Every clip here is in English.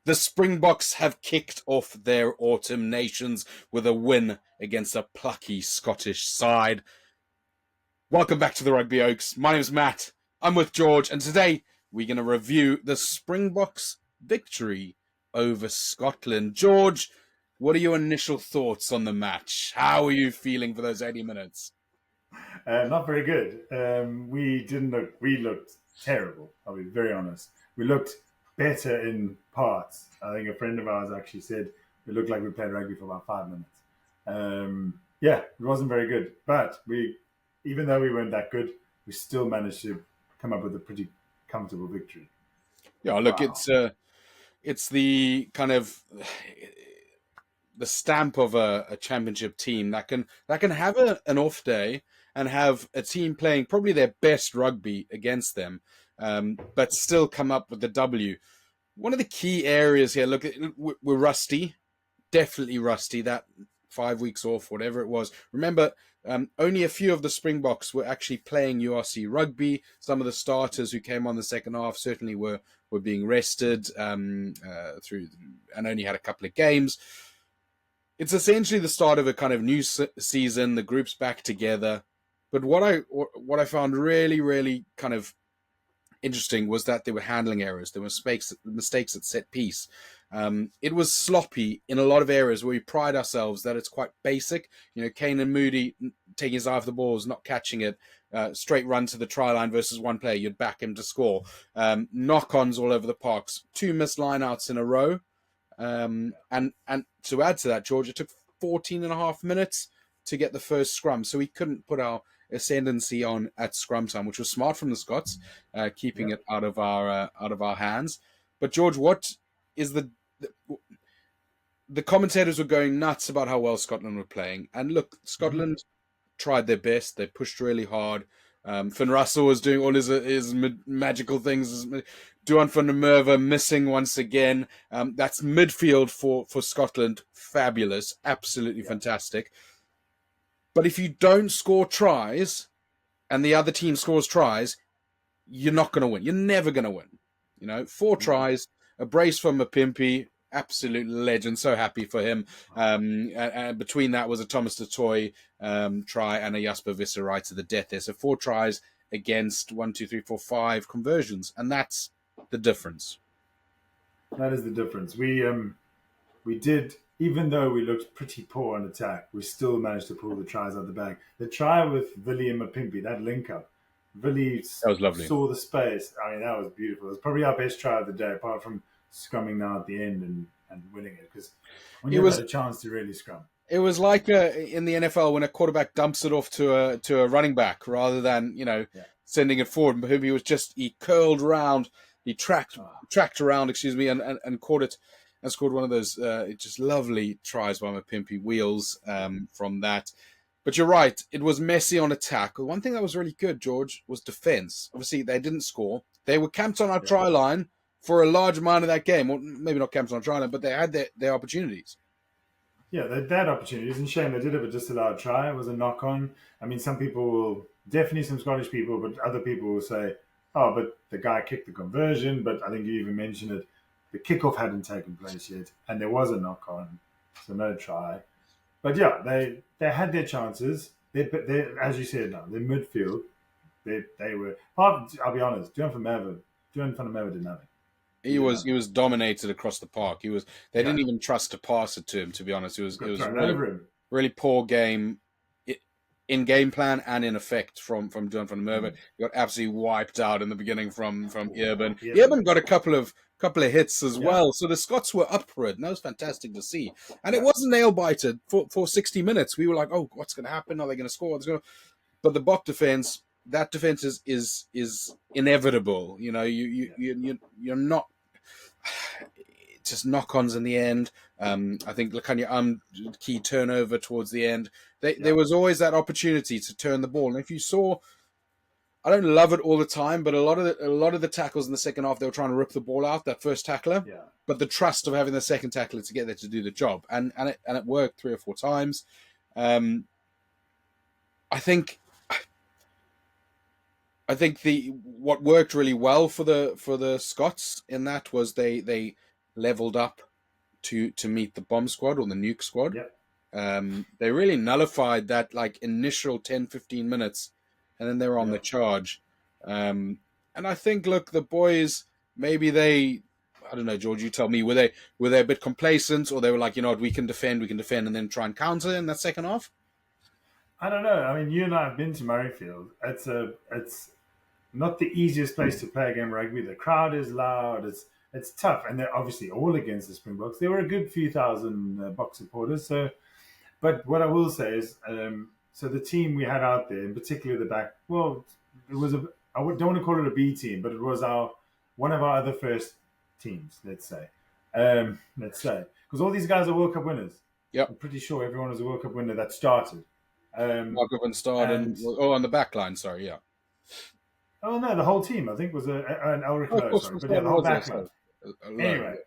The Springboks have kicked off their autumn nations with a win against a plucky Scottish side. Welcome back to the Rugby Oaks. My name's Matt. I'm with George, and today we're going to review the Springboks' victory over Scotland. George, what are your initial thoughts on the match? How are you feeling for those 80 minutes? Not very good. We looked terrible. I'll be very honest. We looked better in parts. I think a friend of ours actually said we looked like we played rugby for about 5 minutes. Yeah, it wasn't very good. But even though we weren't that good, we still managed to come up with a pretty comfortable victory. Yeah, look, Wow. it's the kind of the stamp of a championship team that can have an off day and have a team playing probably their best rugby against them, but still come up with the W. One of the key areas here, look, we're rusty, definitely rusty. That 5 weeks off, whatever it was. Remember, only a few of the Springboks were actually playing URC rugby. Some of the starters who came on the second half certainly were being rested through and only had a couple of games. It's essentially the start of a kind of new season. The group's back together. But what I found really, really kind of interesting was that there were handling errors. There were mistakes at set piece. It was sloppy in a lot of areas where we pride ourselves that it's quite basic. You know, Kane and Moody taking his eye off the balls, not catching it, straight run to the try line versus one player, you'd back him to score. Knock-ons all over the parks, 2 missed line-outs in a row. And to add to that, George, it took 14 and a half minutes to get the first scrum. So we couldn't put our ascendancy on at scrum time, which was smart from the Scots, keeping it out of our hands. But George, what is the commentators were going nuts about how well Scotland were playing, and look, Scotland tried their best. They pushed really hard. Finn Russell was doing all his magical things. Duan van der Merwe missing once again. That's midfield for Scotland. Fabulous. Absolutely fantastic. But if you don't score tries and the other team scores tries, you're not going to win. You're never going to win. You know, 4 tries, a brace from Mapimpi, absolute legend. So happy for him. And between that was a Thomas du Toit try and a Jasper Visser right to the death there. So 4 tries against 1, 2, 3, 4, 5 conversions. And that's the difference. That is the difference. We did, even though we looked pretty poor on attack, we still managed to pull the tries out the bag. The try with Willie and Mapimpi, that link up, Willie That was lovely. saw the space. I mean, that was beautiful. It was probably our best try of the day, apart from scrumming now at the end and winning it. Because when you had a chance to really scrum, it was like in the NFL when a quarterback dumps it off to a running back rather than sending it forward. Mapimpi he curled around, he tracked around, and caught it. And scored one of those just lovely tries by Mapimpi, wheels from that. But you're right, it was messy on attack. One thing that was really good, George, was defence. Obviously, they didn't score. They were camped on our try line for a large amount of that game. Well, maybe not camped on our try line, but they had their opportunities. Yeah, they had opportunities. And shame they did have a disallowed try. It was a knock-on. I mean, some people will, definitely some Scottish people, but other people will say, oh, but the guy kicked the conversion. But I think you even mentioned it. The kickoff hadn't taken place yet, and there was a knock-on, so no try. But yeah, they had their chances. They as you said, now their midfield, they were. I'll be honest, Duan van der Merwe did nothing. He was dominated across the park. They didn't even trust to pass it to him. To be honest, it was really poor game in game plan and in effect from Duan van der Merwe. He got absolutely wiped out in the beginning from Urban. Urban got a couple of hits as well. So the Scots were up for it, and that was fantastic to see. And it wasn't nail-bited for 60 minutes. We were like, oh, what's going to happen? Are they going to score? But the Bok defense, that defense is inevitable. You know, you're not just knock-ons in the end. I think Lakanya key turnover towards the end. There was always that opportunity to turn the ball. And if you saw, I don't love it all the time, but a lot of the tackles in the second half, they were trying to rip the ball out, that first tackler. Yeah. But the trust of having the second tackler to get there to do the job. And it worked 3 or 4 times. I think what worked really well for the Scots in that was they leveled up to meet the bomb squad or the nuke squad. Yep. They really nullified that like initial 10-15 minutes, and then they were on the Yep. charge. And I think, look, the boys, maybe they, I don't know, George, you tell me, were they a bit complacent, or they were like, you know what, we can defend, and then try and counter in that second half? I don't know. I mean, you and I have been to Murrayfield. It's not the easiest place to play a game of rugby. The crowd is loud. It's tough, and they're obviously all against the Springboks. There were a good few thousand Boks supporters. So, but what I will say is, so the team we had out there, in particular the back. Well, it was don't want to call it a B team, but it was one of our other first teams. Let's say because all these guys are World Cup winners. Yep. I'm pretty sure everyone was a World Cup winner that started. Markov and Stard on the back line, sorry, yeah. Oh no, the whole team I think was an Elric Lowe, sorry, but yeah, the whole back line. Anyway,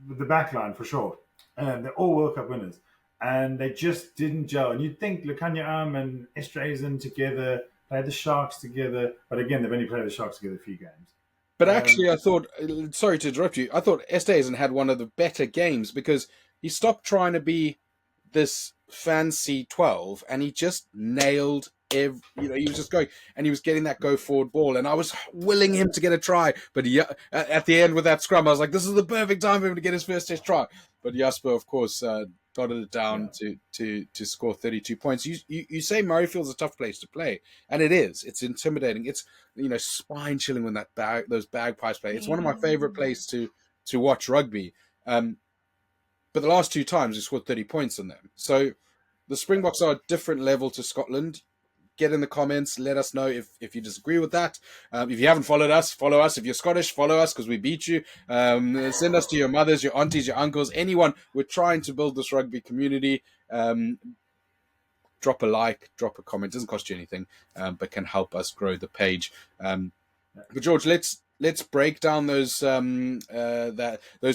the back line for sure. They're all World Cup winners, and they just didn't gel. And you'd think Lukanya and Estrazen together, played the Sharks together, but again, they've only played the Sharks together a few games. But actually, I thought, sorry to interrupt you, I thought Estrazen had one of the better games because he stopped trying to be this fancy 12 and he just nailed he was just going and he was getting that go forward ball, and I was willing him to get a try, but at the end with that scrum I was like, this is the perfect time for him to get his first test try. But Jasper, of course, dotted it down to score 32 points. You say Murrayfield's a tough place to play, and it is. It's intimidating. It's spine chilling when those bagpipes play. It's one of my favorite places to watch rugby. But the last two times we scored 30 points on them. So the Springboks are a different level to Scotland. Get in the comments. Let us know if you disagree with that. If you haven't followed us, follow us. If you're Scottish, follow us because we beat you. Send us to your mothers, your aunties, your uncles, anyone. We're trying to build this rugby community. Drop a like, drop a comment. It doesn't cost you anything, but can help us grow the page. But George, let's break down those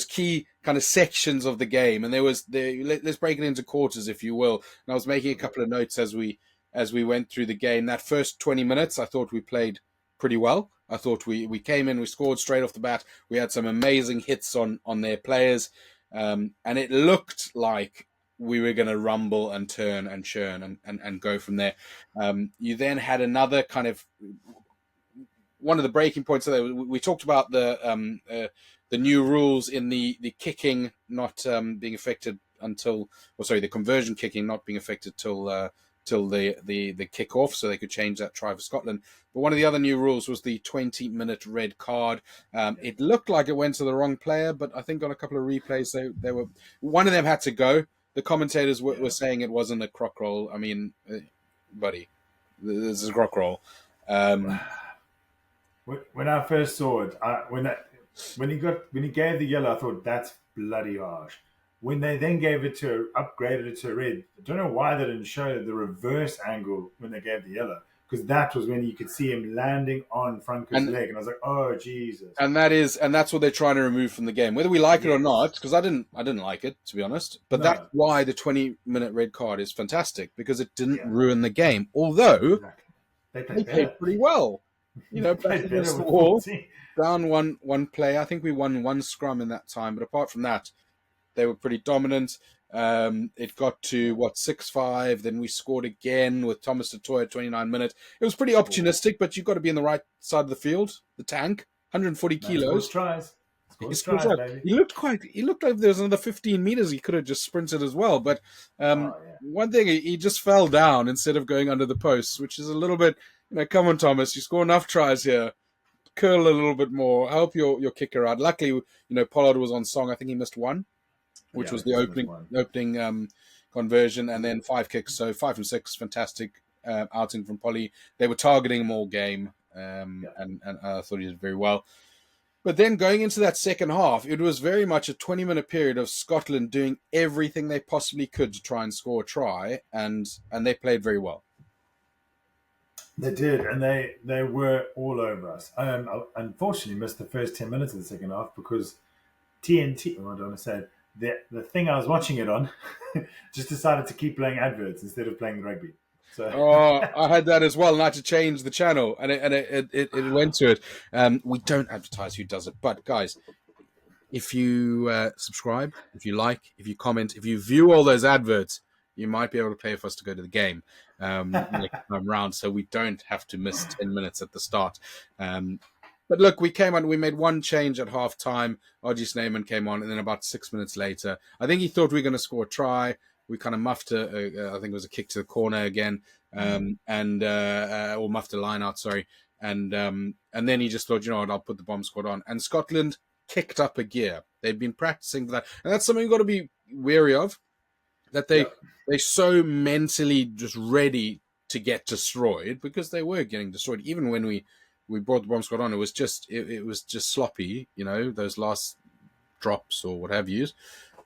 key kind of sections of the game, and let's break it into quarters, if you will. And I was making a couple of notes as we went through the game. That first 20 minutes, I thought we played pretty well. I thought we came in, we scored straight off the bat. We had some amazing hits on their players, and it looked like we were going to rumble and turn and churn and go from there. You then had another kind of one of the breaking points. We talked about the new rules in the kicking not being affected the conversion kicking not being affected till the kick-off, so they could change that try for Scotland. But one of the other new rules was the 20-minute red card. It looked like it went to the wrong player, but I think on a couple of replays, they were one of them had to go. The commentators were saying it wasn't a croc roll. I mean, buddy, this is a croc roll. When I first saw it, when he gave the yellow, I thought that's bloody harsh. When they then upgraded it to a red, I don't know why they didn't show the reverse angle when they gave the yellow, because that was when you could see him landing on Franco's leg, and I was like, oh Jesus! And that's what they're trying to remove from the game, whether we like it or not. Because I didn't like it, to be honest. But that's why the 20-minute red card is fantastic, because it didn't ruin the game. Although they played pretty well, back against the wall, down one play. I think we won one scrum in that time, but apart from that, they were pretty dominant. It got to 6-5. Then we scored again with Thomas Dutoit at 29 minutes. It was pretty opportunistic, but you've got to be on the right side of the field. The tank, 140 kilos. Tries. He looked like there was another 15 meters he could have just sprinted as well. But one thing, he just fell down instead of going under the posts, which is a little bit, come on, Thomas, you score enough tries here. Curl a little bit more. Help your kicker out. Luckily, Pollard was on song. I think he missed one, which was the opening conversion, and then 5 kicks. So 5 from 6, fantastic outing from Polly. They were targeting him all game, and I thought he did very well. But then going into that second half, it was very much a 20-minute period of Scotland doing everything they possibly could to try and score a try, and they played very well. They did, and they were all over us. I unfortunately missed the first 10 minutes of the second half because TNT, I don't want to say it, the thing I was watching it on just decided to keep playing adverts instead of playing rugby. So I had that as well, and I had to change the channel, and it went to it. We don't advertise who does it, but guys, if you subscribe, if you like, if you comment, if you view all those adverts, you might be able to pay for us to go to the game next time round, so we don't have to miss 10 minutes at the start. But look, we came on, we made one change at half time. RG Snyman came on, and then about 6 minutes later, I think he thought we were going to score a try. We kind of muffed I think it was a kick to the corner again, or muffed a line out, sorry. And then he just thought, you know what, I'll put the bomb squad on. And Scotland kicked up a gear. They've been practicing for that. And that's something you've got to be wary of, that they're so mentally just ready to get destroyed, because they were getting destroyed. Even when we brought the bomb squad on, it was just sloppy, those last drops or what have you.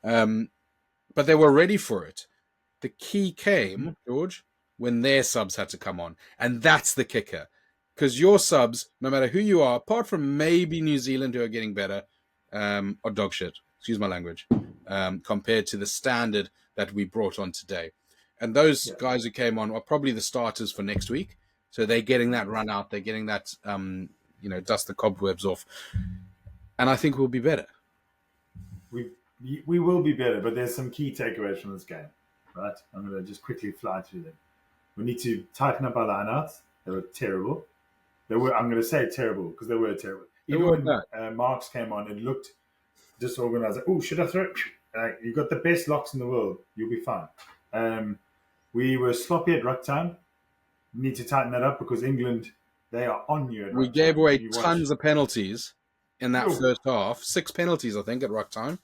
But they were ready for it. The key came, George, when their subs had to come on. And that's the kicker. Because your subs, no matter who you are, apart from maybe New Zealand, who are getting better, are dog shit, excuse my language, compared to the standard that we brought on today. And those guys who came on are probably the starters for next week. So they're getting that run out. They're getting that, dust the cobwebs off. And I think we'll be better. We will be better, but there's some key takeaways from this game, right? I'm going to just quickly fly through them. We need to tighten up our lineouts. They were terrible. I'm going to say terrible because they were terrible. Even when Marks came on, it looked disorganized. Oh, should I throw it? You've got the best locks in the world. You'll be fine. We were sloppy at ruck time. We need to tighten that up because England, they are on you. We gave away tons of penalties in that first half. 6 penalties, I think, at ruck time.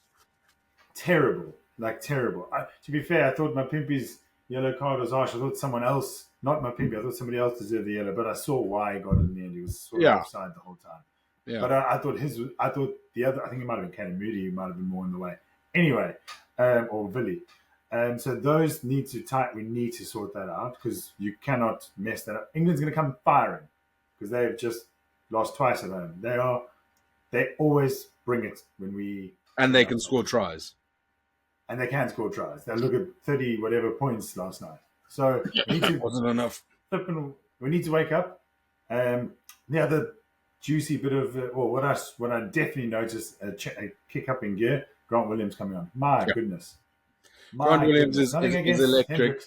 Terrible. Terrible. To be fair, I thought Mapimpi's yellow card was harsh. I thought someone else, not Mapimpi, I thought somebody else deserved the yellow, but I saw why he got it in the end. He was sort of offside the whole time. Yeah. But I thought the other, I think it might have been Caden Moody, who might have been more in the way. Anyway, or Villy. So those need to we need to sort that out because you cannot mess that up. England's going to come firing because they've just lost twice at home. They always bring it when we... And they can score tries. And they can score tries. They look at 30 whatever points last night. So wasn't enough. We need to wake up. The other juicy bit of what I definitely noticed a kick up in gear. Grant Williams coming on. My goodness. Grant Williams is electric.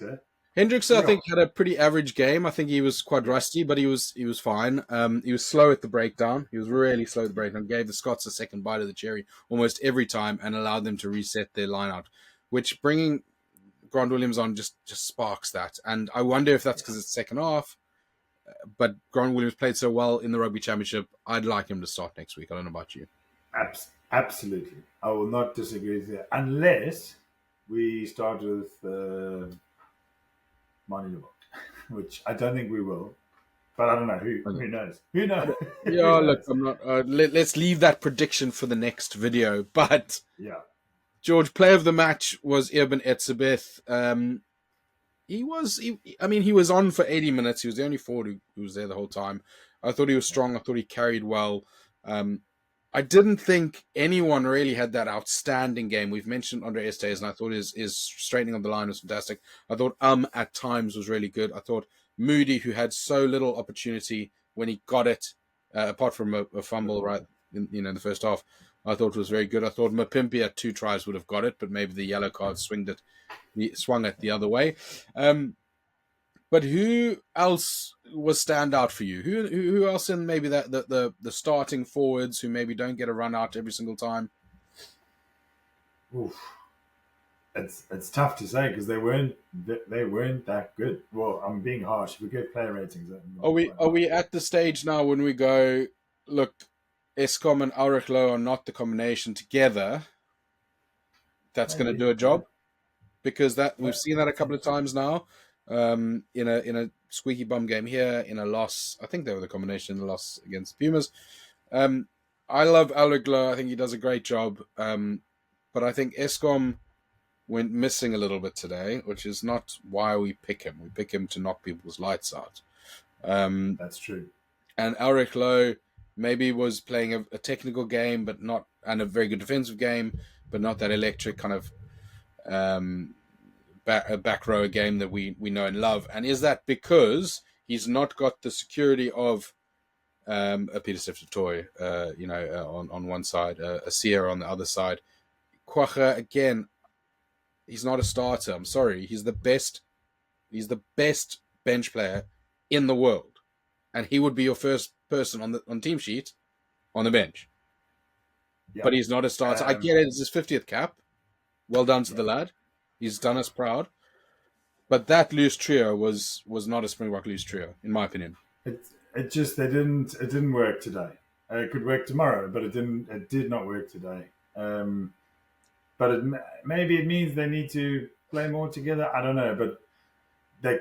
Hendricks, I think, had a pretty average game. I think he was quite rusty, but he was fine. He was slow at the breakdown. He was really slow at the breakdown. Gave the Scots a second bite of the cherry almost every time and allowed them to reset their line-out, which bringing Grant Williams on just sparks that. And I wonder if that's because it's second half. But Grant Williams played so well in the Rugby Championship. I'd like him to start next week. I don't know about you. Absolutely. I will not disagree with that. Unless we start with Manu Lebok, which I don't think we will. But I don't know. Who knows? Who knows? Yeah, look, I'm not... let's leave that prediction for the next video. But, George, player of the match was Irben Etzebeth. He was on for 80 minutes. He was the only forward who was there the whole time. I thought he was strong. I thought he carried well. I didn't think anyone really had that outstanding game. We've mentioned Andre Estes, and I thought his straightening of the line was fantastic. I thought at times was really good. I thought Moody, who had so little opportunity when he got it, apart from a fumble right in the first half, I thought was very good. I thought Mapimpi at 2 tries would have got it, but maybe the yellow card swung it the other way. But who else was standout for you? Who else in maybe the starting forwards who maybe don't get a run out every single time? Oof. It's tough to say because they weren't that good. Well, I'm being harsh. If we get player ratings, are we at the stage now when we go, look, Eskom and Auric Lowe are not the combination together that's going to do a job? Because we've seen that a couple of times now. In a squeaky bum game here, in a loss. I think they were the combination in the loss against Pumas. I love Auric Lowe. I think he does a great job. But I think Eskom went missing a little bit today, which is not why we pick him. We pick him to knock people's lights out. That's true. And Auric Lowe maybe was playing a technical game, and a very good defensive game, but not that electric kind of back row game that we know and love. And is that because he's not got the security of a Peter Toy, on one side, a Sear on the other side. Quacha, again, he's not a starter. I'm sorry. He's the best. He's the best bench player in the world, and he would be your first person on team sheet on the bench. Yeah. But he's not a starter. I get it. It's his 50th cap. Well done to the lad. He's done us proud. But that loose trio was not a Springbok loose trio, in my opinion. It didn't work today. It could work tomorrow, but it didn't. It did not work today. But maybe it means they need to play more together. I don't know, but they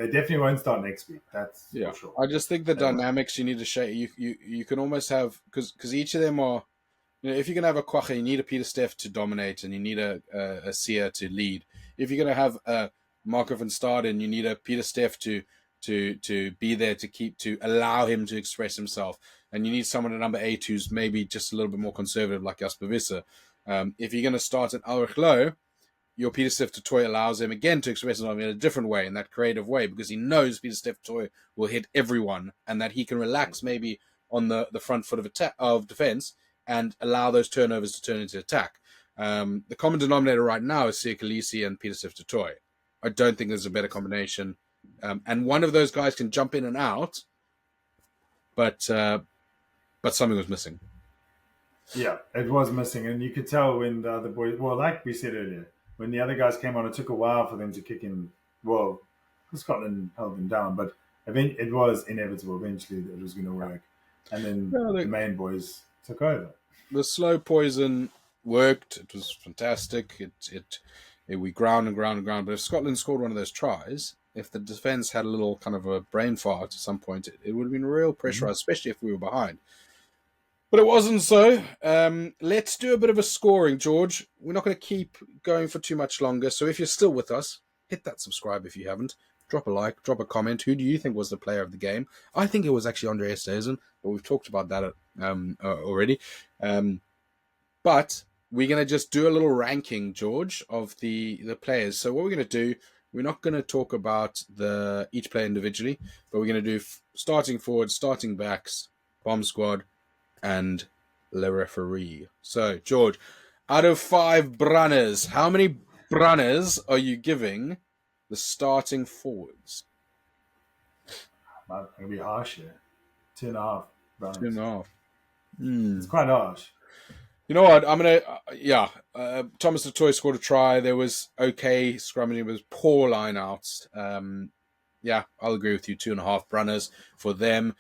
definitely won't start next week. That's for sure. I just think the dynamics you need to share. You can almost have because each of them are. If you're going to have a Quacha, you need a Peter Steff to dominate, and you need a Sear to lead. If you're going to have a Marco van Staden, you need a Peter Steff to be there to allow him to express himself, and you need someone at number 8 who's maybe just a little bit more conservative, like Jasper Visser. If you're going to start at Ulrich Loh, your Peter Steff du Toit allows him again to express himself in a different way, in that creative way, because he knows Peter Steff du Toit will hit everyone, and that he can relax maybe on the front foot of defense and allow those turnovers to turn into attack. The common denominator right now is Siya Kolisi and Peter Steff du Toit. I don't think there's a better combination. And one of those guys can jump in and out, but something was missing. Yeah, it was missing. And you could tell when the other boys, well, like we said earlier, when the other guys came on, it took a while for them to kick in. Well, Scotland held them down, but it was inevitable eventually that it was going to work. And then the main boys took over. The slow poison worked. It was fantastic. We ground and ground and ground. But if Scotland scored one of those tries, if the defence had a little kind of a brain fart at some point, it would have been real pressurised, especially if we were behind. But it wasn't so. Let's do a bit of a scoring, George. We're not going to keep going for too much longer. So if you're still with us, hit that subscribe if you haven't. Drop a like, drop a comment. Who do you think was the player of the game? I think it was actually Andre Esterhuizen, but we've talked about that already. But we're going to just do a little ranking, George, of the players. So what we're going to do, we're not going to talk about each player individually, but we're going to do starting forwards, starting backs, bomb squad, and le referee. So, George, out of 5 Brunners, how many Brunners are you giving the starting forwards? I'm going to be harsh here. 2.5 Brunners. 2.5. It's quite harsh. You know what? I'm going to... Thomas du Toit scored a try. There was okay scrummaging. It was poor line-outs. I'll agree with you. 2.5 Brunners for them.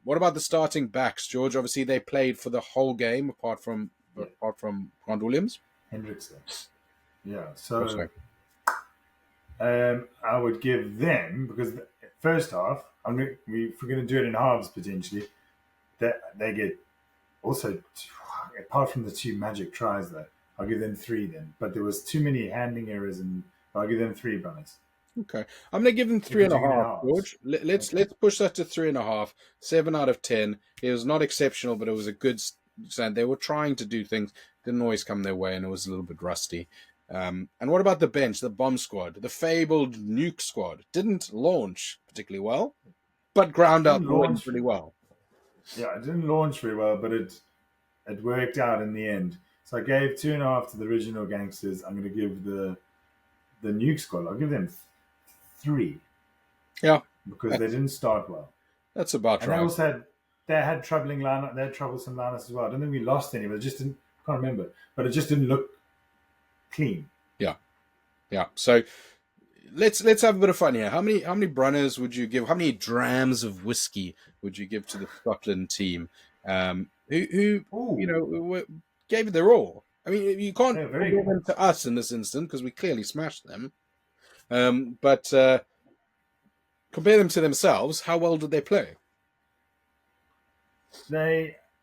What about the starting backs, George? Obviously, they played for the whole game, apart from Grant Williams. Hendrickson. Yeah, so I would give them, because first half, if we're going to do it in halves potentially, they get also, apart from the 2 magic tries though, I'll give them 3 then. But there was too many handling errors, and I'll give them 3 Brunners. Okay, I'm going to give him 3.5, George. Let's push that to 3.5. 7 out of 10. It was not exceptional, but it was a good stand. They were trying to do things, didn't always come their way, and it was a little bit rusty. And what about the bench, the bomb squad, the fabled nuke squad? Didn't launch particularly well, but ground out pretty well. Yeah, it didn't launch very well, but it worked out in the end. So I gave 2.5 to the original gangsters. I'm going to give the nuke squad, I'll give them 3. Yeah, because they didn't start well. That's about right. And they also had troublesome lineups as well. I don't think we lost any, but can't remember. But it just didn't look clean. Yeah. So let's have a bit of fun here. How many Brunners would you give? How many drams of whiskey would you give to the Scotland team? Who gave it their all? I mean, you can't give them to us in this instance because we clearly smashed them. But compare them to themselves. How well did they play?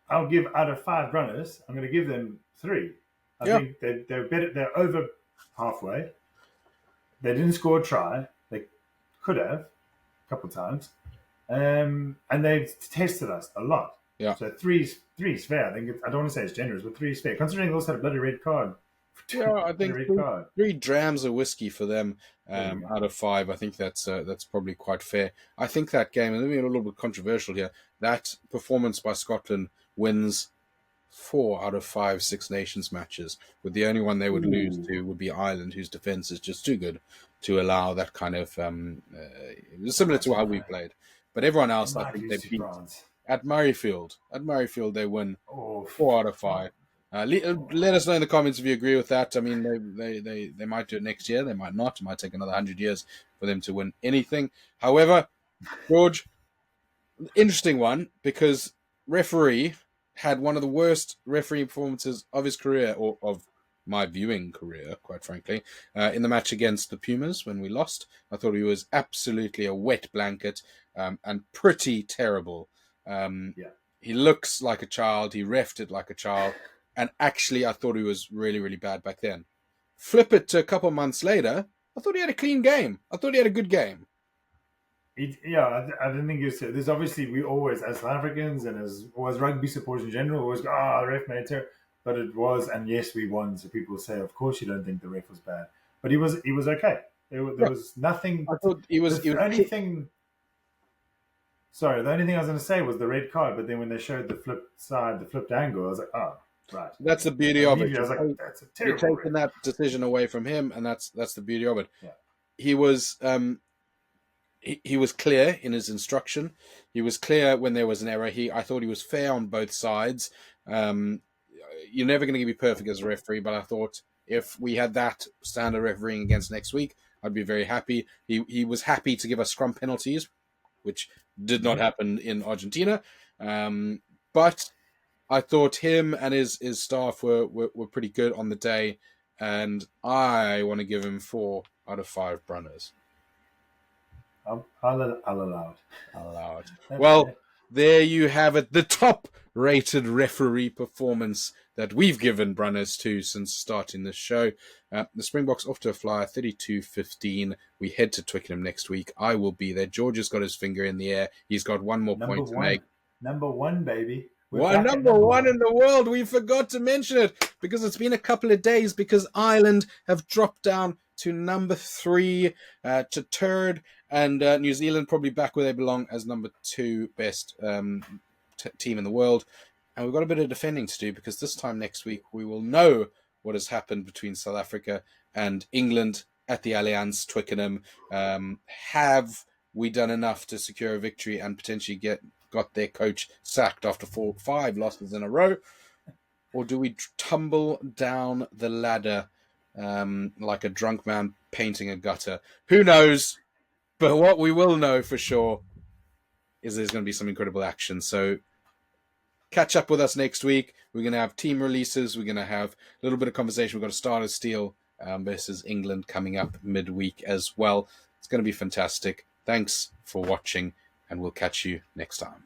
I'll give out of 5 Brunners, I'm going to give them 3. I think they're better. They're over halfway. They didn't score a try. They could have a couple of times, and they've tested us a lot. Yeah. So 3 is fair. I don't want to say it's generous, but 3 is fair, considering they also had a bloody red card. Yeah, I think 3 drams of whiskey for them out of 5. I think that's probably quite fair. I think that game, and let me be a little bit controversial here, that performance by Scotland wins 4 out of 5 Six Nations matches, with the only one they would lose to Ooh, would be Ireland, whose defence is just too good to allow that kind of. It was similar to how we Margin. played, but everyone They else, I might think they lose to beat France. at Murrayfield. At Murrayfield, they win Oh, 4 out of 5. France. Let us know in the comments if you agree with that. I mean, they might do it next year. They might not. It might take another 100 years for them to win anything. However, George, interesting one, because referee had one of the worst referee performances of his career, or of my viewing career, quite frankly, in the match against the Pumas when we lost. I thought he was absolutely a wet blanket, and pretty terrible. Um, Yeah. he looks like a child. He refed it like a child. And actually, I thought he was really, really bad back then. Flip it to a couple months later, I thought he had a clean game. I thought he had a good game. I didn't think you said. There's obviously we always, as South Africans and as rugby supporters in general, always go, the ref made it. But it was, and yes, we won. So people say, of course, you don't think the ref was bad, but he was okay. There Yeah, was nothing. I thought he was. He The was. only thing, sorry, the only thing I was going to say was the red card. But then when they showed the flip side, the flipped angle, I was like, oh, right. That's the beauty of it. Immediately, I was like, that's a You're terrible taking ref. that decision away from him, and that's the beauty of it. Yeah. He was he was clear in his instruction. He was clear when there was an error. I thought he was fair on both sides. Um, you're never going to be perfect as a referee, but I thought if we had that standard refereeing against next week, I'd be very happy. He was happy to give us scrum penalties, which did not Mm-hmm. happen in Argentina. But I thought him and his staff were pretty good on the day, and I want to give him 4 out of 5 Brunners. I'll allow I'll allow it. Well, it. there you have it. The top-rated referee performance that we've given Brunners to since starting this show. The Springboks off to a flyer, 32-15. We head to Twickenham next week. I will be there. George has got his finger in the air. He's got one more Number point to make. one. Number one, baby. We're One back at number number one one. in the world. We forgot to mention it because it's been a couple of days because Ireland have dropped down to number 3, to third, and New Zealand probably back where they belong as number 2 best team in the world. And we've got a bit of defending to do because this time next week we will know what has happened between South Africa and England at the Allianz Twickenham. Have we done enough to secure a victory and potentially got their coach sacked after 5 losses in a row? Or do we tumble down the ladder like a drunk man painting a gutter? Who knows? But what we will know for sure is there's going to be some incredible action. So catch up with us next week. We're going to have team releases. We're going to have a little bit of conversation. We've got a Starter Steel versus England coming up midweek as well. It's going to be fantastic. Thanks for watching, and we'll catch you next time.